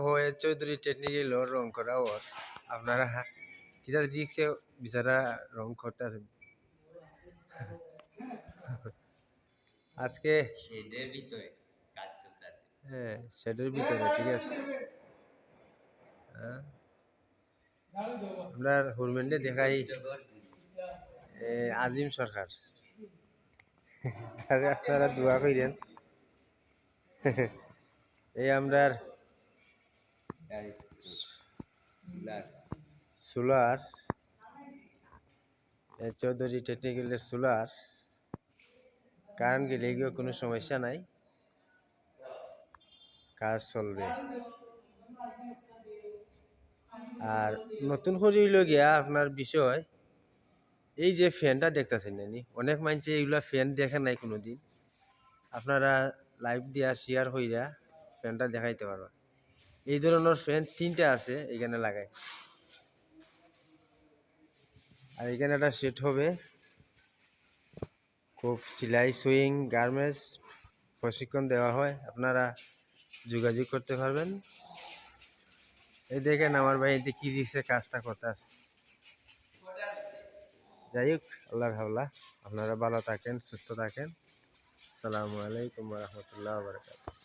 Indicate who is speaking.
Speaker 1: হয় চৌধুরী টেকনিক্যাল রং করা ওর আপনারা কিসা রিক্সে বিচারা রং করতে আছেন আজকে
Speaker 2: শেডের ভিতরে কাজ চলতেছে।
Speaker 1: হ্যাঁ শেডের ভিতরে ঠিক আছে হ্যাঁ আপনার হুরমেন্ডে দেখাই আজিম সরকার তাহলে আপনারা দোয়া করেন এই আমরার সোলার চৌধুরী টেকনিক্যালের সোলার কারেন্ট গেলে গিয়ে কোনো সমস্যা নাই কাজ চলবে আর নতুন করে হইল গিয়া আপনার বিষয় এই যে ফ্যানটা দেখতেছেন নানি অনেক মানুষ এইগুলা ফ্যান দেখেন নাই কোনোদিন আপনারা লাইভ দিয়া শেয়ার হইরা ফ্যানটা দেখাইতে পারবা এই ধরনের ফ্যান 3টা আছে এখানে লাগাই আর এখানে একটা সেট হবে খুব সেলাই সুইং গার্মেন্টস প্রশিক্ষণ দেওয়া হয় আপনারা যোগাযোগ করতে পারবেন এই দেখেন আমার ভাই এতে কি রিক্সে কাজটা করতে আছে যাই হোক আল্লাহর হাওলা আপনারা ভালো থাকেন সুস্থ থাকেন আসসালামু আলাইকুম ওয়া রাহমাতুল্লাহি ওয়া বারাকাতুহু